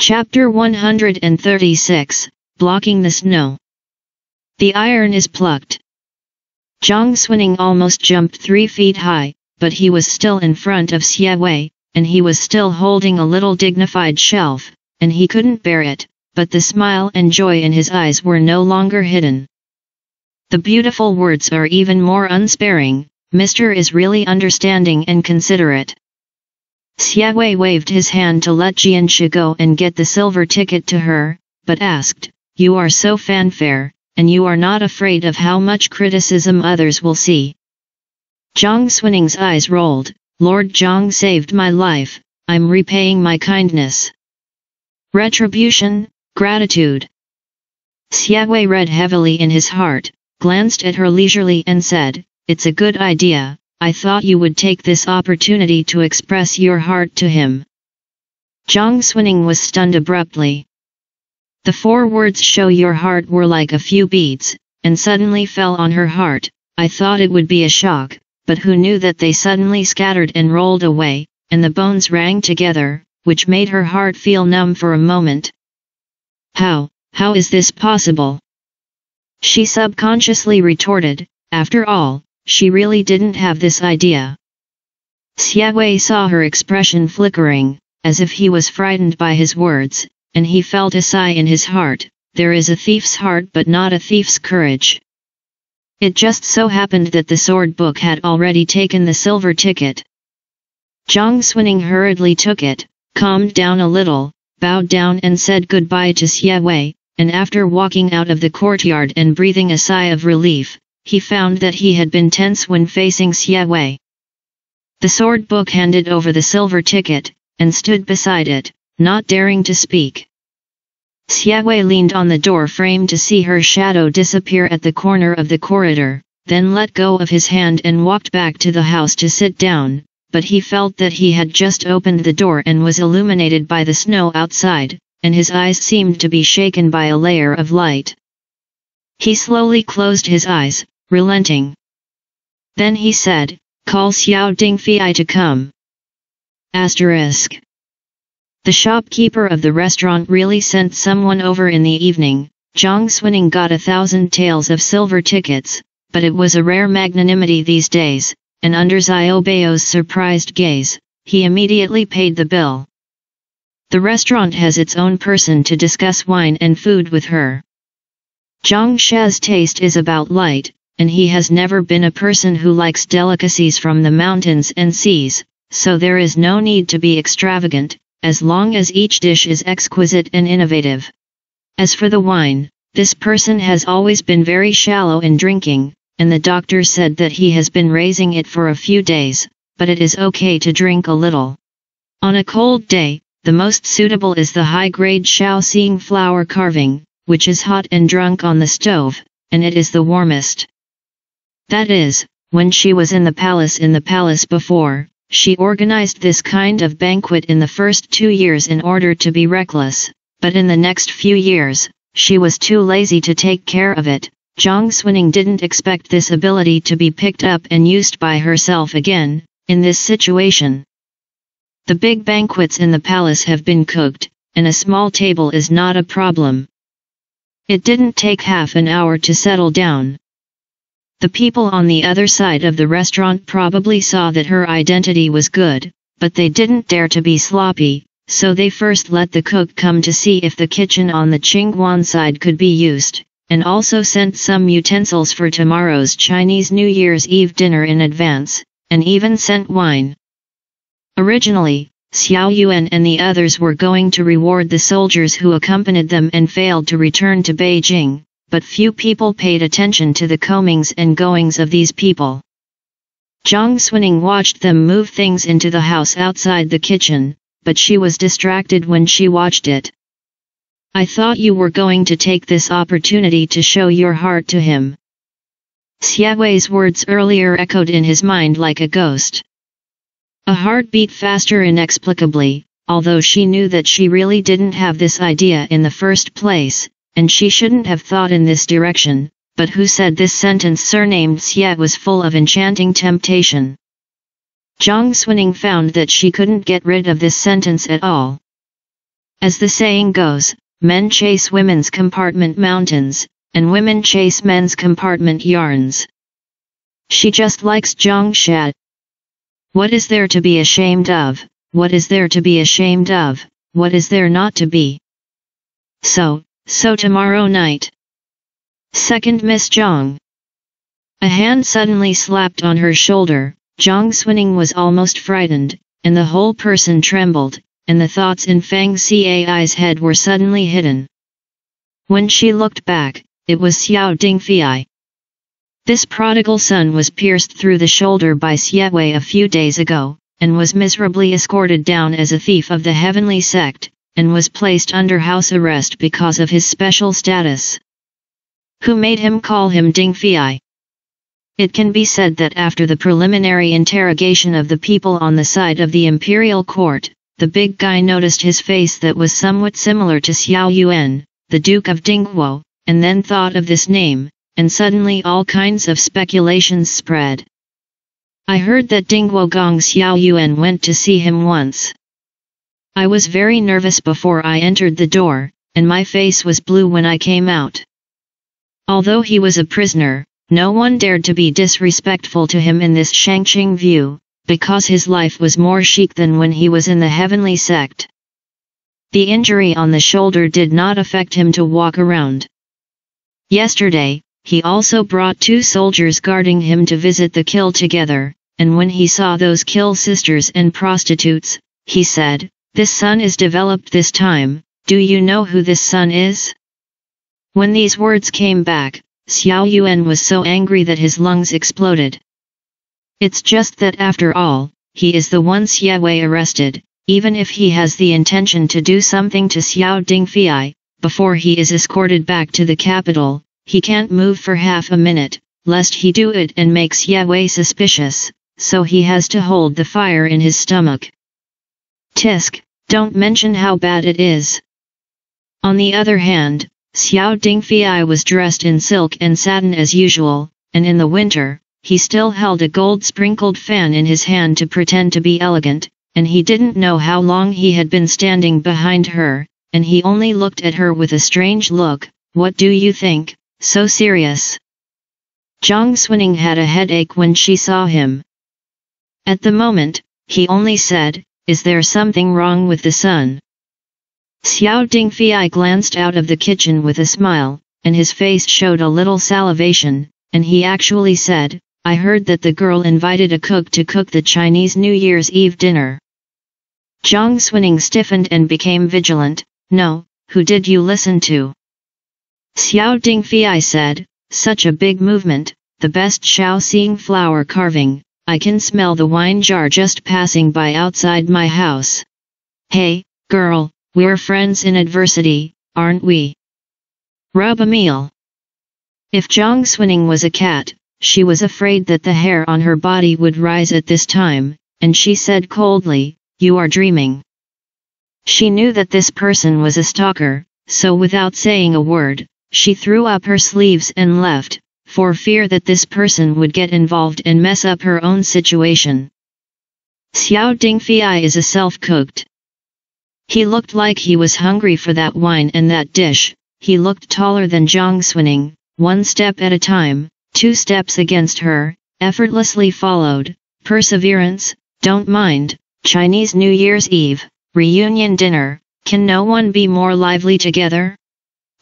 Chapter 136, Blocking the Snow. The iron is plucked. Zhang Xuning almost jumped 3 feet high, but he was still in front of Xie Wei, and he was still holding a little dignified shelf, and he couldn't bear it, but the smile and joy in his eyes were no longer hidden. The beautiful words are even more unsparing. Mr. is really understanding and considerate. Xie Wei waved his hand to let Jianshi go and get the silver ticket to her, but asked, "You are so fanfare, and you are not afraid of how much criticism others will see?" Zhang Xuning's eyes rolled. "Lord Zhang saved my life, I'm repaying my kindness. Retribution, gratitude." Xie Wei read heavily in his heart, glanced at her leisurely and said, "It's a good idea. I thought you would take this opportunity to express your heart to him." Zhang Xuning was stunned abruptly. The 4 words "show your heart" were like a few beads, and suddenly fell on her heart. I thought it would be a shock, but who knew that they suddenly scattered and rolled away, and the bones rang together, which made her heart feel numb for a moment. How is this possible?" She subconsciously retorted. After all, she really didn't have this idea. Xie Wei saw her expression flickering, as if he was frightened by his words, and he felt a sigh in his heart. There is a thief's heart but not a thief's courage. It just so happened that the sword book had already taken the silver ticket. Zhang Xuning hurriedly took it, calmed down a little, bowed down and said goodbye to Xie Wei, and after walking out of the courtyard and breathing a sigh of relief, he found that he had been tense when facing Xie Wei. The sword book handed over the silver ticket, and stood beside it, not daring to speak. Xie Wei leaned on the door frame to see her shadow disappear at the corner of the corridor, then let go of his hand and walked back to the house to sit down, but he felt that he had just opened the door and was illuminated by the snow outside, and his eyes seemed to be shaken by a layer of light. He slowly closed his eyes, relenting. Then he said, "Call Xiao Dingfei to come." Asterisk. The shopkeeper of the restaurant really sent someone over in the evening. Zhang Xuning got 1,000 taels of silver tickets, but it was a rare magnanimity these days, and under Xiaobeo's surprised gaze, he immediately paid the bill. The restaurant has its own person to discuss wine and food with her. Zhang She's taste is about light, and he has never been a person who likes delicacies from the mountains and seas, so there is no need to be extravagant, as long as each dish is exquisite and innovative. As for the wine, this person has always been very shallow in drinking, and the doctor said that he has been raising it for a few days, but it is okay to drink a little. On a cold day, the most suitable is the high-grade Shaoxing flour carving, which is hot and drunk on the stove, and it is the warmest. That is, when she was in the palace before, she organized this kind of banquet in the first 2 years in order to be reckless, but in the next few years, she was too lazy to take care of it. Zhang Xuning didn't expect this ability to be picked up and used by herself again, in this situation. The big banquets in the palace have been cooked, and a small table is not a problem. It didn't take half an hour to settle down. The people on the other side of the restaurant probably saw that her identity was good, but they didn't dare to be sloppy, so they first let the cook come to see if the kitchen on the Qingguan side could be used, and also sent some utensils for tomorrow's Chinese New Year's Eve dinner in advance, and even sent wine. Originally, Xiao Yuan and the others were going to reward the soldiers who accompanied them and failed to return to Beijing, but few people paid attention to the comings and goings of these people. Zhang Xuning watched them move things into the house outside the kitchen, but she was distracted when she watched it. "I thought you were going to take this opportunity to show your heart to him." Xie Wei's words earlier echoed in his mind like a ghost. A heart beat faster inexplicably, although she knew that she really didn't have this idea in the first place, and she shouldn't have thought in this direction, but who said this sentence surnamed Xie was full of enchanting temptation? Zhang Xuning found that she couldn't get rid of this sentence at all. As the saying goes, men chase women's compartment mountains, and women chase men's compartment yarns. She just likes Zhang Shat. What is there to be ashamed of? What is there to be ashamed of? What is there not to be? So tomorrow night. Second Miss Zhang. A hand suddenly slapped on her shoulder. Zhang Xuning was almost frightened, and the whole person trembled, and the thoughts in Fang Cai's head were suddenly hidden. When she looked back, it was Xiao Dingfei. This prodigal son was pierced through the shoulder by Xie Wei a few days ago, and was miserably escorted down as a thief of the heavenly sect, and was placed under house arrest because of his special status. Who made him call him Dingfei? It can be said that after the preliminary interrogation of the people on the side of the imperial court, the big guy noticed his face that was somewhat similar to Xiao Yuan, the Duke of Dingguo, and then thought of this name, and suddenly all kinds of speculations spread. I heard that Dingguo Gong Xiao Yuan went to see him once. I was very nervous before I entered the door, and my face was blue when I came out. Although he was a prisoner, no one dared to be disrespectful to him in this Shangqing view, because his life was more chic than when he was in the heavenly sect. The injury on the shoulder did not affect him to walk around. Yesterday, he also brought 2 soldiers guarding him to visit the kill together, and when he saw those kill sisters and prostitutes, he said, "This son is developed this time, do you know who this son is?" When these words came back, Xiao Yuan was so angry that his lungs exploded. It's just that after all, he is the one Xie Wei arrested, even if he has the intention to do something to Xiao Dingfei, before he is escorted back to the capital, he can't move for half a minute, lest he do it and make Xie Wei suspicious, so he has to hold the fire in his stomach. Tisk, don't mention how bad it is. On the other hand, Xiao Dingfei was dressed in silk and satin as usual, and in the winter, he still held a gold-sprinkled fan in his hand to pretend to be elegant, and he didn't know how long he had been standing behind her, and he only looked at her with a strange look. What do you think, so serious? Zhang Xuning had a headache when she saw him. At the moment, he only said, "Is there something wrong with the son?" Xiao Dingfei glanced out of the kitchen with a smile, and his face showed a little salivation, and he actually said, "I heard that the girl invited a cook to cook the Chinese New Year's Eve dinner." Zhang Xuning stiffened and became vigilant. "No, who did you listen to?" Xiao Dingfei said, "Such a big movement, the best Shaoxing flower carving, I can smell the wine jar just passing by outside my house. Hey, girl, we're friends in adversity, aren't we? Rub a meal." If Zhang Xuning was a cat, she was afraid that the hair on her body would rise at this time, and she said coldly, "You are dreaming." She knew that this person was a stalker, so without saying a word, she threw up her sleeves and left, for fear that this person would get involved and mess up her own situation. Xiao Dingfei is a self-cooked. He looked like he was hungry for that wine and that dish. He looked taller than Zhang Xuning, 1 step at a time, 2 steps against her, effortlessly followed. Perseverance, don't mind, Chinese New Year's Eve, reunion dinner, can no one be more lively together?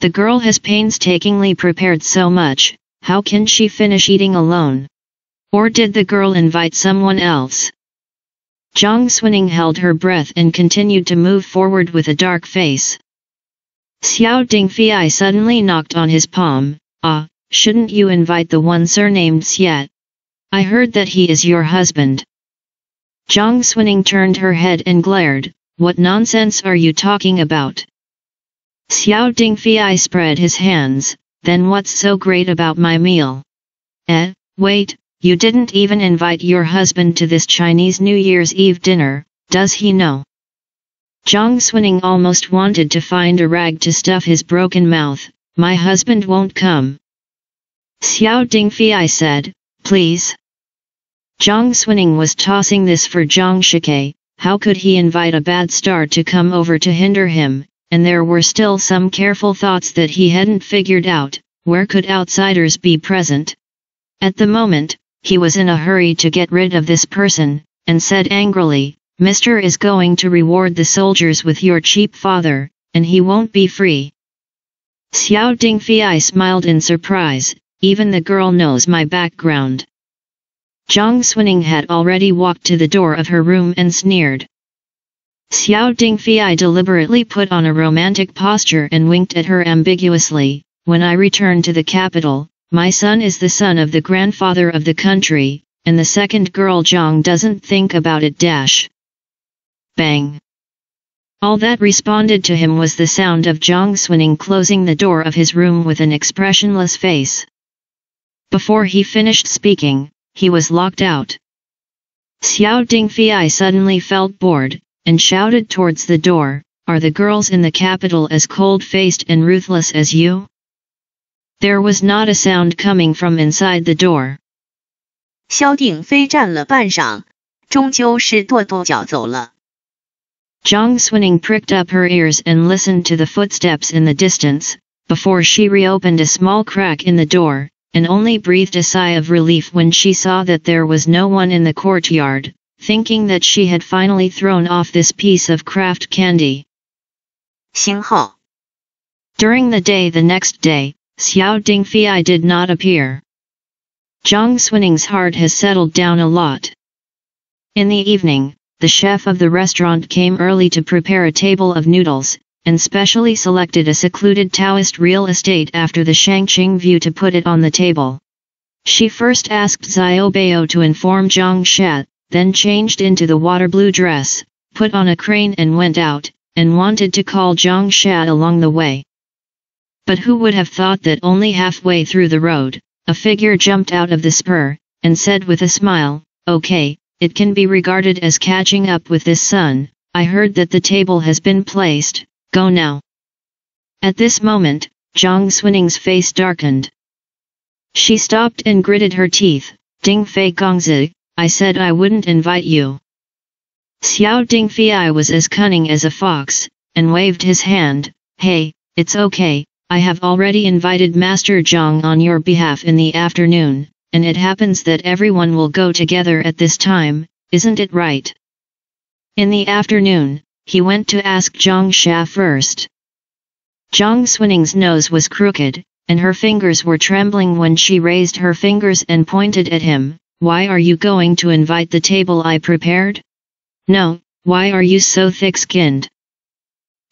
The girl has painstakingly prepared so much, how can she finish eating alone? Or did the girl invite someone else? Zhang Xuning held her breath and continued to move forward with a dark face. Xiao Dingfei suddenly knocked on his palm. "Ah, shouldn't you invite the one surnamed Xiet? I heard that he is your husband." Zhang Xuning turned her head and glared. "What nonsense are you talking about?" Xiao Dingfei spread his hands. "Then what's so great about my meal?" Wait. You didn't even invite your husband to this Chinese New Year's Eve dinner, does he know? Zhang Xuning almost wanted to find a rag to stuff his broken mouth. "My husband won't come." Xiao Dingfei said, "Please." Zhang Xuning was tossing this for Zhang Shike, how could he invite a bad star to come over to hinder him, and there were still some careful thoughts that he hadn't figured out, where could outsiders be present? At the moment, he was in a hurry to get rid of this person, and said angrily, Mr. is going to reward the soldiers with your cheap father, and he won't be free. Xiao Dingfei smiled in surprise, even the girl knows my background. Zhang Xuning had already walked to the door of her room and sneered. Xiao Dingfei deliberately put on a romantic posture and winked at her ambiguously, when I return to the capital, my son is the son of the grandfather of the country, and the second girl Zhang doesn't think about it. Bang! All that responded to him was the sound of Zhang Xuning closing the door of his room with an expressionless face. Before he finished speaking, he was locked out. Xiao Dingfei suddenly felt bored, and shouted towards the door, are the girls in the capital as cold-faced and ruthless as you? There was not a sound coming from inside the door. 萧定飞站了半晌，终究是跺跺脚走了。Zhang Xuning pricked up her ears and listened to the footsteps in the distance, before she reopened a small crack in the door, and only breathed a sigh of relief when she saw that there was no one in the courtyard, thinking that she had finally thrown off this piece of craft candy. 星号. During the next day, Xiao Dingfei did not appear. Zhang Xuning's heart has settled down a lot. In the evening, the chef of the restaurant came early to prepare a table of noodles, and specially selected a secluded Taoist real estate after the Shangqing view to put it on the table. She first asked Xiaobao to inform Zhang Shat, then changed into the water blue dress, put on a crane and went out, and wanted to call Zhang Shat along the way. But who would have thought that only halfway through the road, a figure jumped out of the spur, and said with a smile, okay, it can be regarded as catching up with this son, I heard that the table has been placed, go now. At this moment, Zhang Xuning's face darkened. She stopped and gritted her teeth, Ding Fei Gongzi, I said I wouldn't invite you. Xiao Dingfei was as cunning as a fox, and waved his hand, hey, it's okay, I have already invited Master Zhang on your behalf in the afternoon, and it happens that everyone will go together at this time, isn't it right? In the afternoon, he went to ask Zhang Sha first. Zhang Xuning's nose was crooked, and her fingers were trembling when she raised her fingers and pointed at him, why are you going to invite the table I prepared? No, why are you so thick-skinned?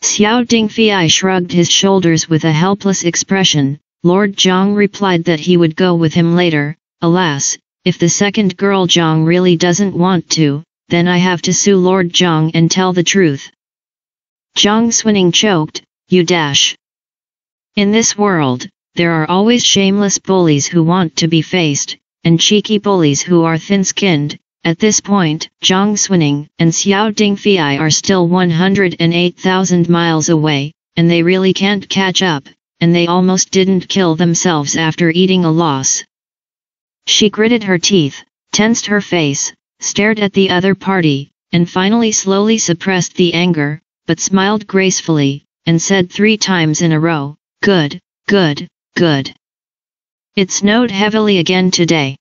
Xiao Dingfei shrugged his shoulders with a helpless expression. Lord Zhang replied that he would go with him later. Alas, if the second girl Zhang really doesn't want to, then I have to sue Lord Zhang and tell the truth. Zhang Xuning choked, you dash. In this world, there are always shameless bullies who want to be faced, and cheeky bullies who are thin-skinned. At this point, Zhang Xuning and Xiao Dingfei are still 108,000 miles away, and they really can't catch up, and they almost didn't kill themselves after eating a loss. She gritted her teeth, tensed her face, stared at the other party, and finally slowly suppressed the anger, but smiled gracefully, and said 3 times in a row, good, good, good. It snowed heavily again today.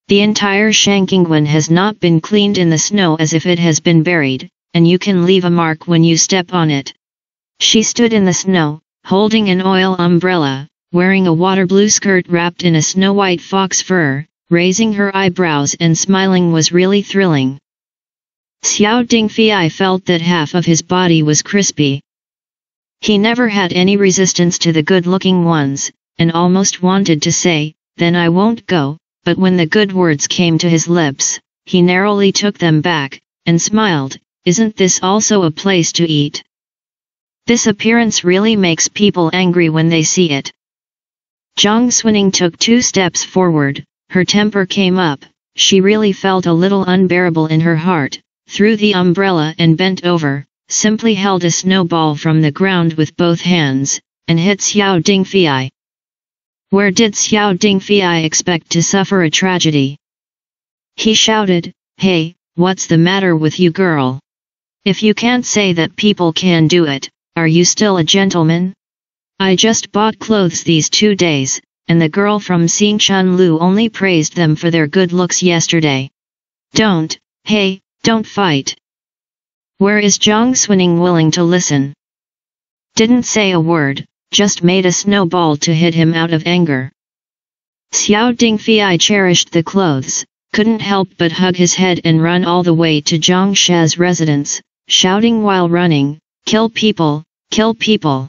The entire Shangqingwen has not been cleaned in the snow as if it has been buried, and you can leave a mark when you step on it. She stood in the snow, holding an oil umbrella, wearing a water blue skirt wrapped in a snow-white fox fur, raising her eyebrows and smiling was really thrilling. Xiao Dingfei felt that half of his body was crispy. He never had any resistance to the good-looking ones, and almost wanted to say, then I won't go, but when the good words came to his lips, he narrowly took them back, and smiled, isn't this also a place to eat? This appearance really makes people angry when they see it. Zhang Xuning took 2 steps forward, her temper came up, she really felt a little unbearable in her heart, threw the umbrella and bent over, simply held a snowball from the ground with both hands, and hit Xiao Dingfei. Where did Xiao Dingfei expect to suffer a tragedy? He shouted, hey, what's the matter with you, girl? If you can't say that people can do it, are you still a gentleman? I just bought clothes these 2 days, and the girl from Xingchunlu only praised them for their good looks yesterday. Don't fight. Where is Zhang Xuning willing to listen? Didn't say a word, just made a snowball to hit him out of anger. Xiao Dingfei cherished the clothes, couldn't help but hug his head and run all the way to Zhang She's residence, shouting while running, "Kill people, kill people!"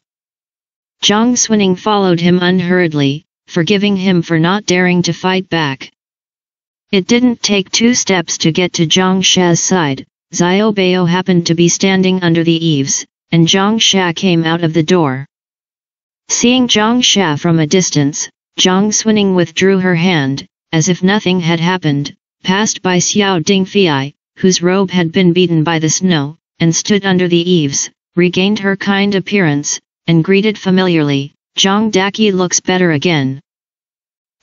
Zhang Xuning followed him unhurriedly, forgiving him for not daring to fight back. It didn't take 2 steps to get to Zhang She's side. Xiao Bao happened to be standing under the eaves, and Zhang She came out of the door. Seeing Zhang She from a distance, Zhang Xuning withdrew her hand, as if nothing had happened, passed by Xiao Dingfei, whose robe had been beaten by the snow, and stood under the eaves, regained her kind appearance, and greeted familiarly, "Zhang Daqi looks better again."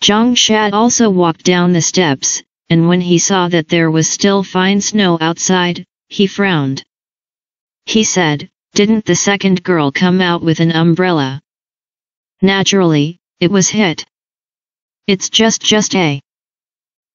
Zhang She also walked down the steps, and when he saw that there was still fine snow outside, he frowned. He said, "Didn't the second girl come out with an umbrella?" Naturally, it was hit. It's just a.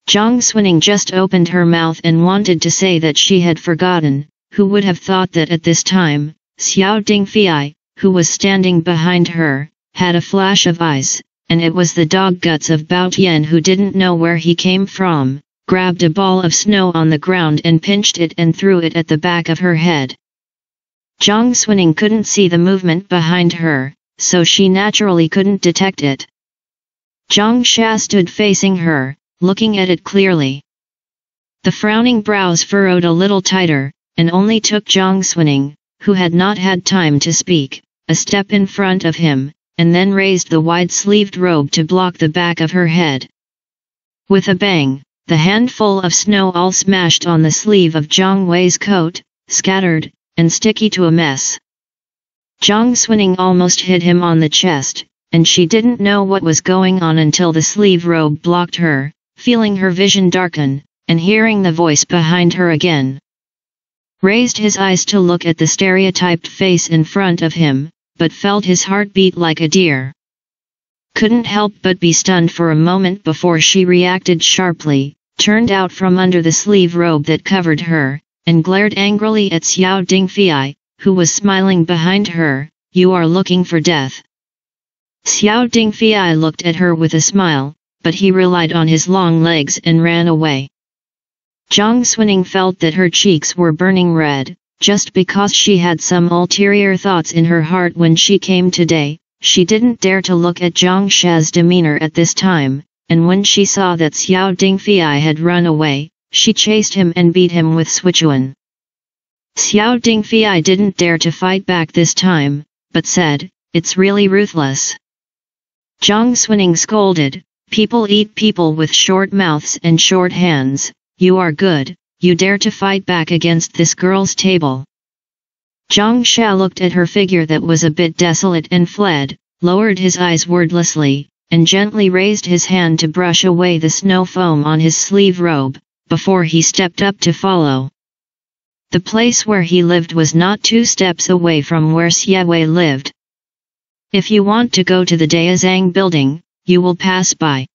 Zhang Xuning just opened her mouth and wanted to say that she had forgotten. Who would have thought that at this time, Xiao Dingfei, who was standing behind her, had a flash of eyes, and it was the dog guts of Bao Tian who didn't know where he came from, grabbed a ball of snow on the ground and pinched it and threw it at the back of her head. Zhang Xuning couldn't see the movement behind her, so she naturally couldn't detect it. Zhang She stood facing her, looking at it clearly. The frowning brows furrowed a little tighter, and only took Zhang Xuning, who had not had time to speak, a step in front of him, and then raised the wide-sleeved robe to block the back of her head. With a bang, the handful of snow all smashed on the sleeve of Zhang Wei's coat, scattered, and sticky to a mess. Zhang Xuning almost hit him on the chest, and she didn't know what was going on until the sleeve robe blocked her, feeling her vision darken, and hearing the voice behind her again. Raised his eyes to look at the stereotyped face in front of him, but felt his heart beat like a deer. Couldn't help but be stunned for a moment before she reacted sharply, turned out from under the sleeve robe that covered her, and glared angrily at Xiao Dingfei, who was smiling behind her. "You are looking for death." Xiao Dingfei looked at her with a smile, but he relied on his long legs and ran away. Zhang Xuning felt that her cheeks were burning red, just because she had some ulterior thoughts in her heart when she came today. She didn't dare to look at Zhang She's demeanor at this time, and when she saw that Xiao Dingfei had run away, she chased him and beat him with Sichuan. Xiao Dingfei didn't dare to fight back this time, but said, "It's really ruthless." Zhang Xuning scolded, "People eat people with short mouths and short hands. You are good, you dare to fight back against this girl's table." Zhang She looked at her figure that was a bit desolate and fled, lowered his eyes wordlessly, and gently raised his hand to brush away the snow foam on his sleeve robe, before he stepped up to follow. The place where he lived was not 2 steps away from where Xie Wei lived. "If you want to go to the Daozang building, you will pass by.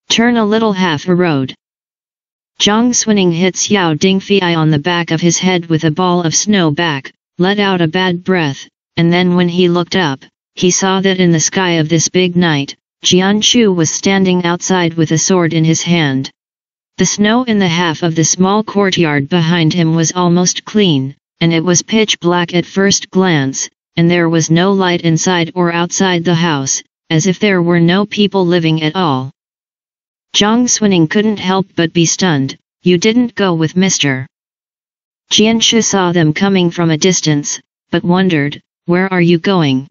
Turn a little half a road." Zhang Xuning hit Xiao Dingfei on the back of his head with a ball of snow back, let out a bad breath, and then when he looked up, he saw that in the sky of this big night, Jianchu was standing outside with a sword in his hand. The snow in the half of the small courtyard behind him was almost clean, and it was pitch black at first glance, and there was no light inside or outside the house, as if there were no people living at all. Zhang Xuning couldn't help but be stunned. "You didn't go with Mr. Jianchu saw them coming from a distance, but wondered, "Where are you going?"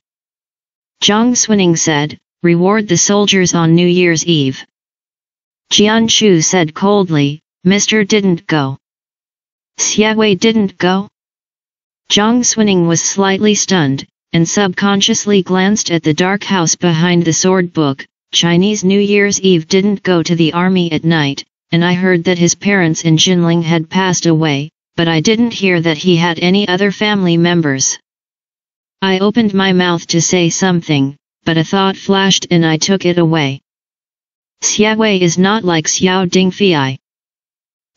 Zhang Xuning said, "Reward the soldiers on New Year's Eve." Jianchu said coldly, "Mr. didn't go. Xie Wei didn't go?" Zhang Xuning was slightly stunned, and subconsciously glanced at the dark house behind the sword book. Chinese New Year's Eve didn't go to the army at night, and I heard that his parents in Jinling had passed away, but I didn't hear that he had any other family members. I opened my mouth to say something, but a thought flashed and I took it away. Xiaowei is not like Xiao Dingfei.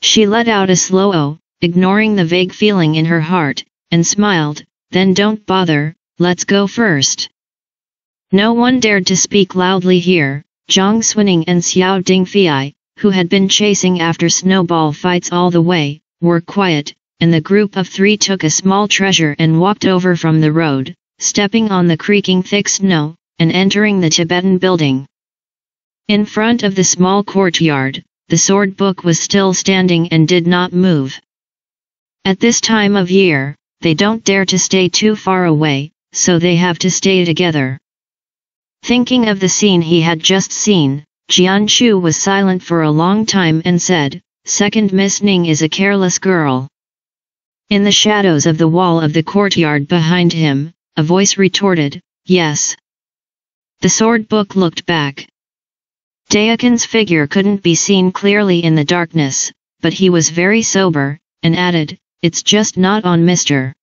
She let out a slow "oh," ignoring the vague feeling in her heart, and smiled, then don't bother, let's go first. No one dared to speak loudly here. Zhang Xuning and Xiao Dingfei, who had been chasing after snowball fights all the way, were quiet, and the group of three took a small treasure and walked over from the road, stepping on the creaking thick snow, and entering the Tibetan building. In front of the small courtyard, the sword book was still standing and did not move. At this time of year, they don't dare to stay too far away, so they have to stay together. Thinking of the scene he had just seen, Jianchu was silent for a long time and said, "Second Miss Ning is a careless girl." In the shadows of the wall of the courtyard behind him, a voice retorted, "Yes." The sword book looked back. Dayakan's figure couldn't be seen clearly in the darkness, but he was very sober, and added, "It's just not on Mr.